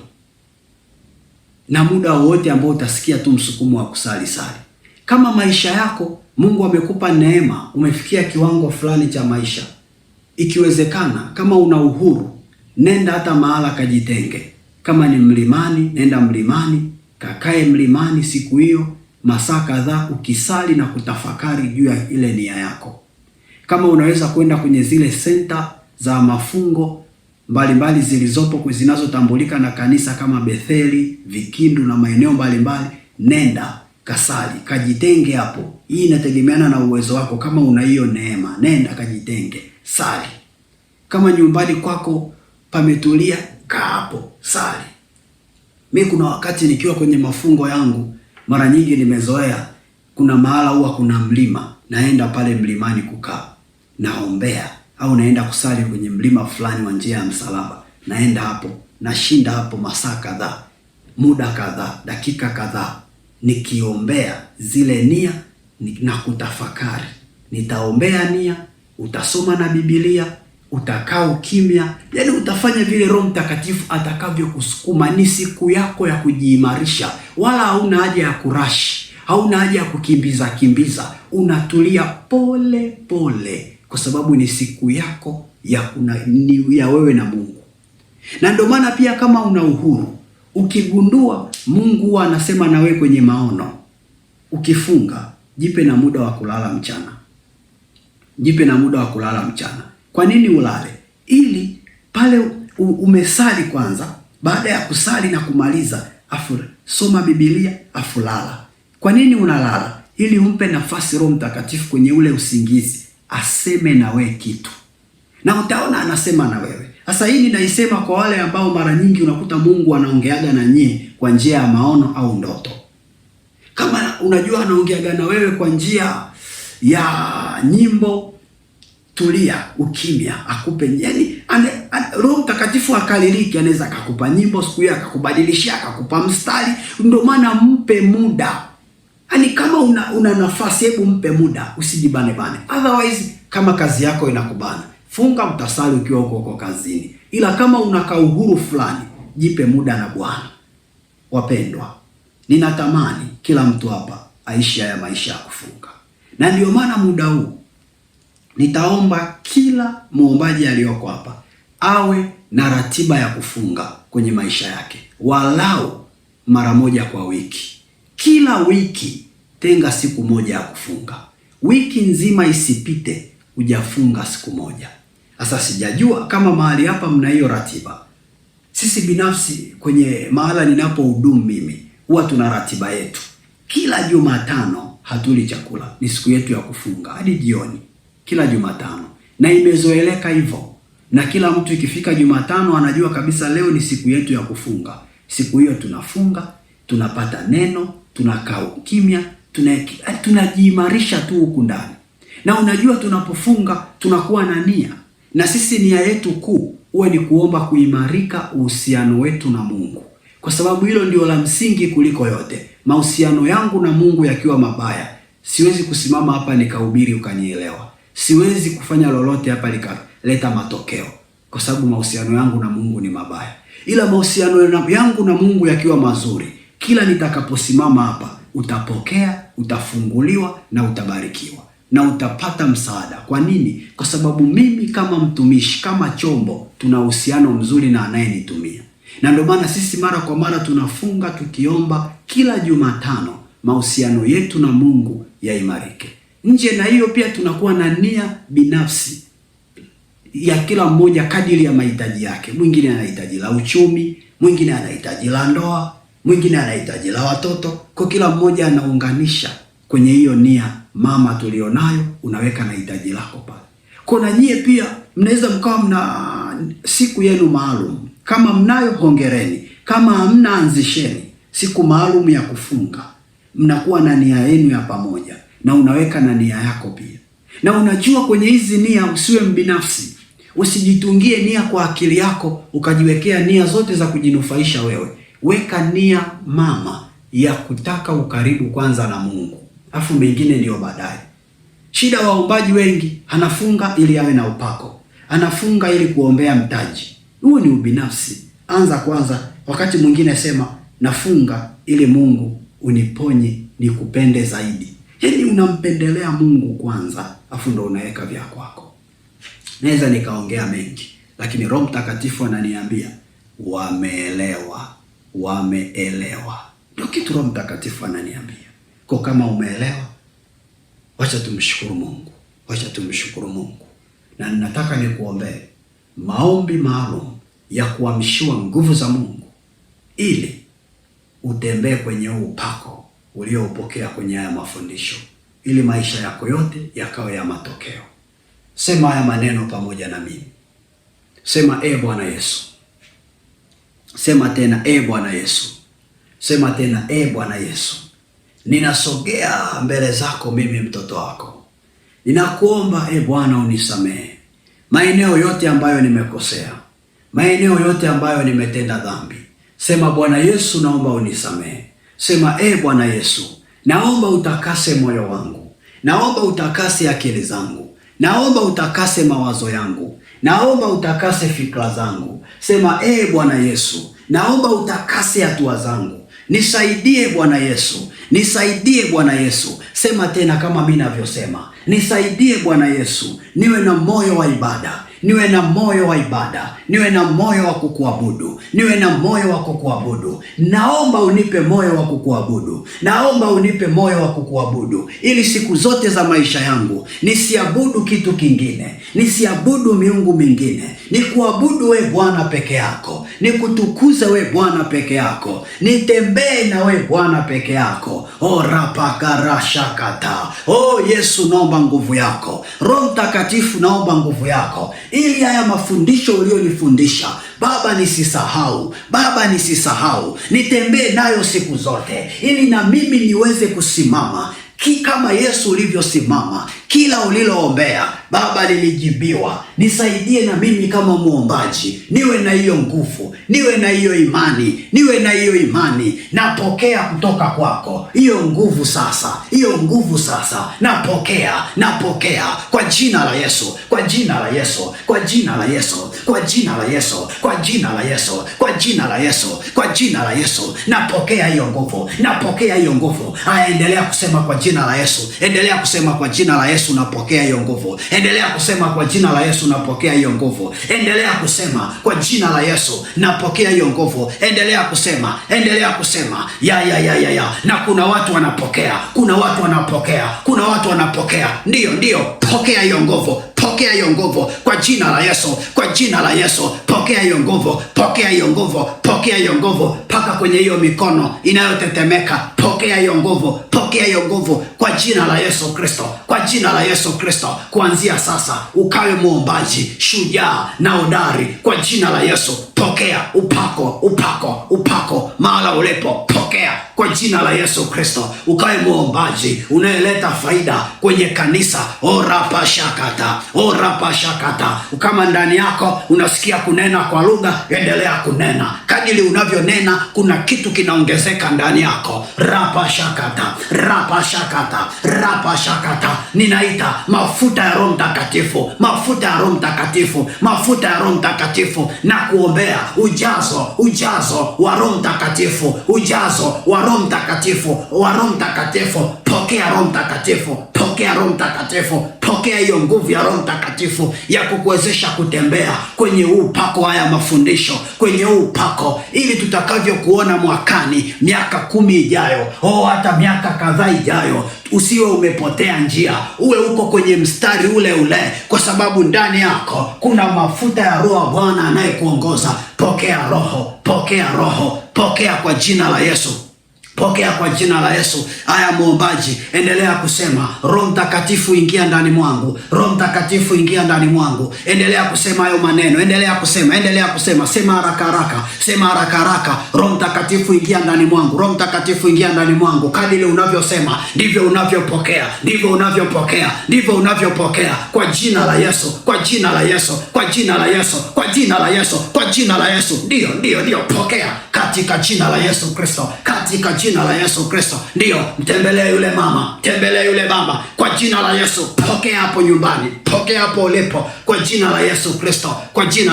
Na muda wote ambao utasikia tu msukumo wa kusali, sali. Kama maisha yako Mungu amekupa neema, umefikia kiwango fulani cha maisha, ikiwezekana kama una uhuru, nenda hata mahala kajitenge. Kama ni mlimani, nenda mlimani, kakae mlimani siku hiyo masaa kadhaa ukisali na kutafakari juu ya ile nia yako. Kama unaweza kwenda kwenye zile center za mafungo mbalimbali zilizopo zinazotambulika na kanisa kama Betheli, Vikindu na maeneo mbalimbali, nenda kasali, kajitenge hapo. Hii inategemeana na uwezo wako. Kama una hiyo neema, nenda kajitenge, sali. Kama nyumbani kwako pametulia, kaa hapo, sali. Mimi kuna wakati nikiwa kwenye mafungo yangu, mara nyingi nimezoea kuna mahala huwa kuna mlima, naenda pale mlimani kukaa, naombea, au naenda kusali kwenye mlima fulani wa njia ya msalaba. Naenda hapo, nashinda hapo masaa kadhaa, muda kadhaa, dakika kadhaa, nikiombea zile nia na kutafakari. Nitaombea nia, utasoma na Biblia, utakaa ukimya, yaani utafanya vile Roho Mtakatifu atakavyokusukuma. Ni siku yako ya kujiimarisha, wala hauna haja ya kurashi, hauna haja ya kukimbiza. Unatulia pole pole, kwa sababu ni siku yako ya wewe na Mungu. Na ndio maana pia kama una uhuru, ukigundua Mungu anasema na wewe kwenye maono, ukifunga, jipe na muda wa kulala mchana. Jipe na muda wa kulala mchana. Kwa nini ulale? Ili pale umesali kwanza, baada ya kusali na kumaliza, afu soma Biblia, afu lala. Kwa nini unalala? Ili umpe nafasi Roho Mtakatifu kwenye ule usingizi aseme na wewe kitu. Na utaona anasema na wewe. Sasa hii ninaisema kwa wale ambao mara nyingi unakuta Mungu anaongeaga na nyie kwa njia ya maono au ndoto. Kama unajua anaongeaga na wewe kwa njia ya nyimbo, tulia, ukimya, akupe yani Roho Mtakatifu akaliliki, anaweza akakupa nyimbo siku hiyo, akakubadilishia, akakupa mstari. Ndio maana mpe muda. Yaani kama una nafasi, hebu mpe muda, usijibane bane. Otherwise kama kazi yako inakubana, funga, mtasali ukiwa huko kazini. Ila kama unaka uhuru fulani, jipe muda na Bwana. Wapendwa, ninatamani kila mtu hapa aishi haya maisha ya kufunga. Na ndio maana muda huu nitaomba kila muombaji aliyoko hapa awe na ratiba ya kufunga kwenye maisha yake, walau mara moja kwa wiki. Kila wiki tenga siku moja ya kufunga. Wiki nzima isipite hujafunga siku moja. Sasa sijajua kama mahali hapa mna hiyo ratiba. Sisi binafsi kwenye mahala ninapohudumu mimi, huwa tuna ratiba yetu. Kila Jumatano hatuli chakula, ni siku yetu ya kufunga hadi jioni. Kila Jumatano. Na imezoeleka hivyo. Na kila mtu ikifika Jumatano anajua kabisa leo ni siku yetu ya kufunga. Siku hiyo tunafunga, tunapata neno, tunakaa kimya, tunajiimarisha tu huku ndani. Na unajua tunapofunga tunakuwa na nia. Na sisi nia yetu kuu huwa ni kuomba kuimarika uhusiano wetu na Mungu. Kwa sababu hilo ndio la msingi kuliko yote. Mahusiano yangu na Mungu yakiwa mabaya, siwezi kusimama hapa nikahubiri ukanielewa. Siwezi kufanya lolote hapa likaleta matokeo, kwa sababu mahusiano yangu na Mungu ni mabaya. Ila mahusiano yangu na Mungu yakiwa mazuri, kila nitakaposimama hapa utapokea, utafunguliwa na utabarikiwa na utapata msaada. Kwa nini? Kwa sababu mimi kama mtumishi, kama chombo, tuna uhusiano mzuri na anayenitumia. Na ndio maana sisi mara kwa mara tunafunga tukiomba kila Jumatano mahusiano yetu na Mungu yaimarike. Nje na hiyo pia tunakuwa na nia binafsi ya kila mmoja kadiri ya mahitaji yake. Mwingine anahitaji la uchumi, mwingine anahitaji la ndoa, mwingine anahitaji la watoto. Kwa kila mmoja anaunganisha kwenye hiyo nia mama tulionayo, unaweka na hitaji lako pale. Kwa na nyie pia mnaweza mkawa siku yenu maalum. Kama mnayo hongereni, kama hamna anzisheni siku maalum ya kufunga. Mnakuwa na nia yenu ya pamoja, na unaweka na nia yako pia. Na unajua kwenye hizi nia usiwe mbinafsi. Usijitungie nia kwa akili yako ukajiwekea nia zote za kujinufaisha wewe. Weka nia mama ya kutaka ukaribu kwanza na Mungu, afu mengine ndio baadaye. Shida waombaji wengi, anafunga ili awe na upako, anafunga ili kuombea mtaji. Huo ni ubinafsi. Anza kwanza. Wakati mwingine sema nafunga ili Mungu uniponye nikupende zaidi. Yaani unampendelea Mungu kwanza, afu ndo unaweka vya kwako. Naweza nikaongea mengi, lakini Roho Mtakatifu ananiambia wameelewa, wameelewa. Ndio kitu Roho Mtakatifu ananiambia. Kwa kama umeelewa, wacha tumshukuru Mungu. Wacha tumshukuru Mungu. Na ninataka nikuombee maombi maalum ya kuamshiwa nguvu za Mungu ili utembee kwenye upako ulioupokea kwenye haya mafundisho, ili maisha yako yote yakawe ya matokeo. Sema haya maneno pamoja na mimi. Sema Bwana Yesu. Sema tena Bwana Yesu. Sema tena Bwana Yesu. Ninasogea mbele zako mimi mtoto wako. Ninakuomba Bwana unisamehe maeneo yote ambayo nimekosea, maeneo yote ambayo nimetenda dhambi. Sema Bwana Yesu, naomba unisamehe. Sema Bwana Yesu, naomba utakase moyo wangu, naomba utakase akili zangu, naomba utakase mawazo yangu, naomba utakase fikra zangu. Sema Bwana Yesu, naomba utakase hatua zangu. Nisaidie Bwana Yesu, nisaidie Bwana Yesu. Sema tena kama mimi ninavyosema. Nisaidie Bwana Yesu, niwe na moyo wa ibada, niwe na moyo wa ibada, niwe na moyo wa kukuabudu, niwe na moyo wa kukuabudu. Naomba unipe moyo wa kukuabudu, naomba unipe moyo wa kukuabudu, ili siku zote za maisha yangu nisiabudu kitu kingine, nisiabudu miungu mingine, nikuabudu we Bwana peke yako, nikutukuze we Bwana peke yako, nitembee na we Bwana peke yako. Rapakarashakata. Yesu, naomba nguvu yako. Roho Mtakatifu, naomba nguvu yako, ili haya mafundisho ulionifundisha Baba nisisahau, Baba nisisahau, nitembee nayo siku zote, ili na mimi niweze kusimama kama Yesu ulivyosimama. Kila uliloombea Baba lilijibiwa. Nisaidie na mimi kama muombaji niwe na hiyo nguvu, niwe na hiyo imani, niwe na hiyo imani. Napokea kutoka kwako hiyo nguvu sasa, hiyo nguvu sasa. Napokea, napokea kwa jina la Yesu, kwa jina la Yesu, kwa jina la Yesu, kwa jina la Yesu, kwa jina la Yesu, kwa jina la Yesu, kwa jina la Yesu. Napokea hiyo nguvu, napokea hiyo nguvu. Endelea kusema kwa jina la Yesu, endelea kusema kwa jina la Yesu, napokea hiyo nguvu. Endelea kusema kwa jina la Yesu, napokea hiyo nguvu. Endelea kusema kwa jina la Yesu, napokea hiyo nguvu. Endelea kusema, endelea kusema. Na kuna watu wanapokea, kuna watu wanapokea, kuna watu wanapokea. Ndio, pokea hiyo nguvu. Pokea hiyo nguvu kwa jina la Yesu, kwa jina la Yesu. Pokea hiyo nguvu, pokea hiyo nguvu, pokea hiyo nguvu paka kwenye hiyo mikono inayotetemeka. Pokea hiyo nguvu, pokea hiyo nguvu kwa jina la Yesu Kristo, kwa jina la Yesu Kristo. Kuanzia sasa ukawe muombaji shujaa na hodari kwa jina la Yesu. Pokea upako, upako, upako mahala ulipo. Pokea kwa jina la Yesu Kristo. Ukawe muombaji unayeleta faida kwenye kanisa. Orapashakata, orapashakata. Kama ndani yako unasikia kunena kwa lugha, endelea kunena. Kadiri unavyonena kuna kitu kinaongezeka ndani yako. Rapashakata, rapashakata, rapashakata. Ninaita mafuta ya Roho Mtakatifu, mafuta ya Roho Mtakatifu, mafuta ya Roho Mtakatifu, na kuombea ujazo, ujazo wa Roho Mtakatifu, ujazo wa Roho Mtakatifu, wa Roho Mtakatifu. Pokea Roho Mtakatifu, pokea Roho Mtakatifu, pokea hiyo nguvu ya Roho Mtakatifu ya kukuwezesha kutembea kwenye upako haya mafundisho, kwenye upako, ili tutakavyo kuona mwakani, miaka 10 ijayo, hata miaka kadhaa ijayo, usiwe umepotea njia, uwe uko kwenye mstari ule ule, kwa sababu ndani yako kuna mafuta ya Roho wa Bwana anayekuongoza. Pokea Roho, pokea Roho, pokea kwa jina la Yesu. Pokea kwa jina la Yesu. Haya muombaji, endelea kusema, Roho Mtakatifu ingia ndani mwangu. Roho Mtakatifu ingia ndani mwangu. Endelea kusema hayo maneno. Endelea kusema. Sema haraka haraka. Roho Mtakatifu ingia ndani mwangu. Roho Mtakatifu ingia ndani mwangu. Kadiri unavyosema ndivyo unavyopokea. Kwa jina la Yesu. Ndio. Pokea katika jina la Yesu Kristo. Ndio, mtembelee yule mama, yule baba kwa jina la Yesu. Pokea hapo nyumbani, pokea hapo ulipo kwa jina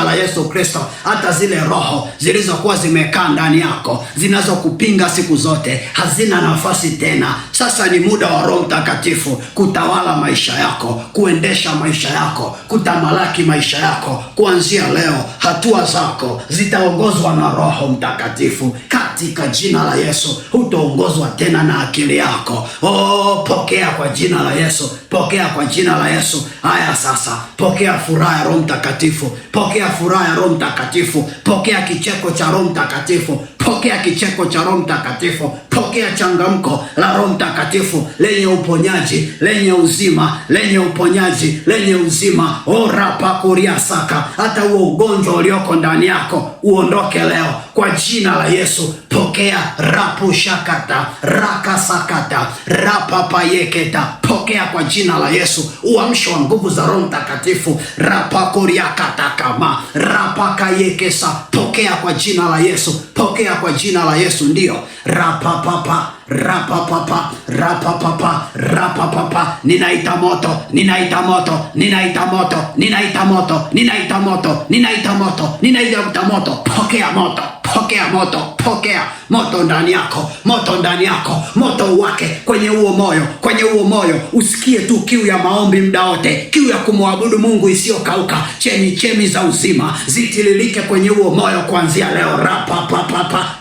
la Yesu Kristo. Hata zile roho zilizokuwa zimekaa ndani yako zinazokupinga siku zote hazina nafasi tena. Sasa ni muda wa Roho Mtakatifu kutawala maisha yako, kuendesha maisha yako, kutamalaki maisha yako. Kuanzia leo hatua zako zitaongozwa na Roho Mtakatifu katika jina la Yesu. Hutaongozwa tena na akili yako. Pokea kwa jina la Yesu. Haya sasa, pokea furaha ya Roho Mtakatifu. Pokea kicheko cha Roho Mtakatifu. Pokea changamko la Roho Mtakatifu lenye uponyaji, lenye uzima. Rapakuria saka. Hata huo ugonjwa ulioko ndani yako uondoke leo kwa jina la Yesu. Pokea rapushakata, rakasakata, rapapayeketa. Pokea kwa jina la Yesu uamsho wa nguvu za Roho Mtakatifu. Rapakoriakata kama rapakayekesa. Pokea kwa jina la Yesu. Ndio. Rapapapa. Ninaita moto. Pokea moto ndani yako. Moto uwake kwenye huo moyo. Usikie tu kiu ya maombi muda wote, kiu ya kumwabudu Mungu isiyokauka. Chemi za uzima zitililike kwenye huo moyo kuanzia leo.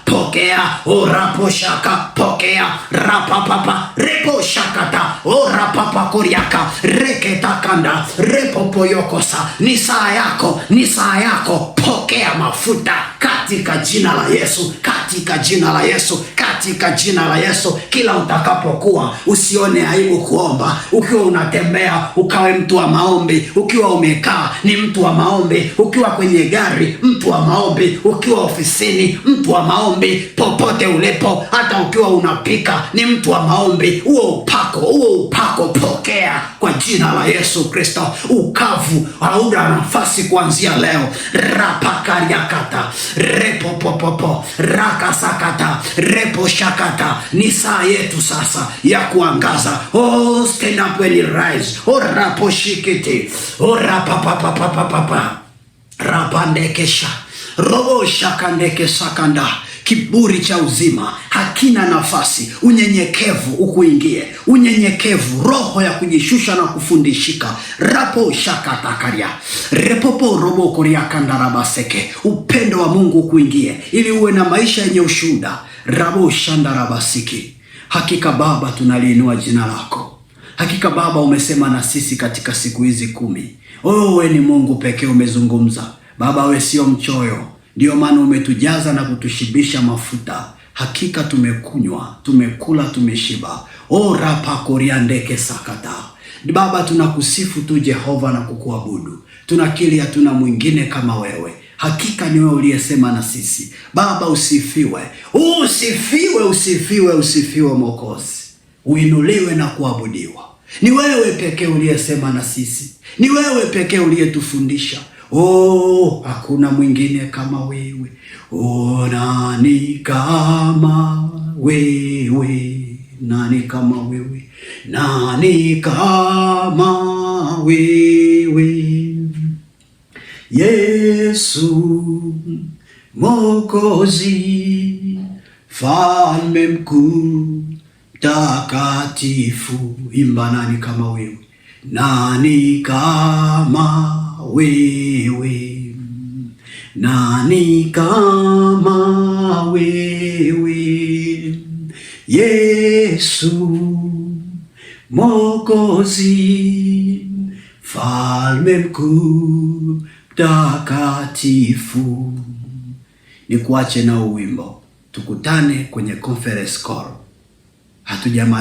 Pokea oraposhaka. Pokea rapapapa reposhakata orapapa koriaka reketakanda repopoyokosa. Ni saa yako. Pokea mafuta katika jina la Yesu. Kila utakapokuwa usione aibu kuomba. Ukiwa unatembea ukawe mtu wa maombi. Ukiwa umekaa ni mtu wa maombi. Ukiwa kwenye gari mtu wa maombi. Ukiwa ofisini mtu wa maombi. Popote ulipo, hata ukiwa unapika ni mtu wa maombi. Huo upako pokea kwa jina la Yesu Kristo. Ukavu hauna nafasi kuanzia leo. Rapakariakata repopopopo rakasakata reposhakata. Ni saa yetu sasa ya kuangaza. Stand up when you rise. Raposhikiti rapapapapapapa rapandekesha robo shakandeke sakanda. Kiburi cha uzima hakina nafasi. Unyenyekevu ukuingie. Roho ya kujishusha na kufundishika. Rapo shakatakaria repopo robo koria kandarabaseke. Upendo wa Mungu ukuingie ili uwe na maisha yenye ushuhuda. Rabo shandarabasiki. Hakika Baba, tunaliinua jina lako. Hakika Baba, umesema na sisi katika siku hizi 10. Wewe ni Mungu pekee umezungumza. Baba, wewe sio mchoyo. Ndio maana umetujaza na kutushibisha mafuta. Hakika tumekunywa, tumekula, tumeshiba. Rapakoriandeke sakata. Baba, tunakusifu tu Jehova na kukuabudu. Tunakiri hatuna mwingine kama wewe. Hakika ni wewe uliyesema na sisi. Baba, usifiwe Mwokozi. Uinuliwe na kuabudiwa. Ni wewe pekee uliyesema na sisi. Ni wewe pekee uliyetufundisha. Hakuna mwingine kama wewe. Nani kama wewe? Nani kama wewe? Yesu Mwokozi, Mfalme mkuu, takatifu. Imba, nani kama wewe? Nani kama wewe? Nani kama wewe? Yesu Mwokozi, Mfalme mkuu, takatifu. Nikuache na uwimbo. tukutane kwenye conference call. Hatujamaliza.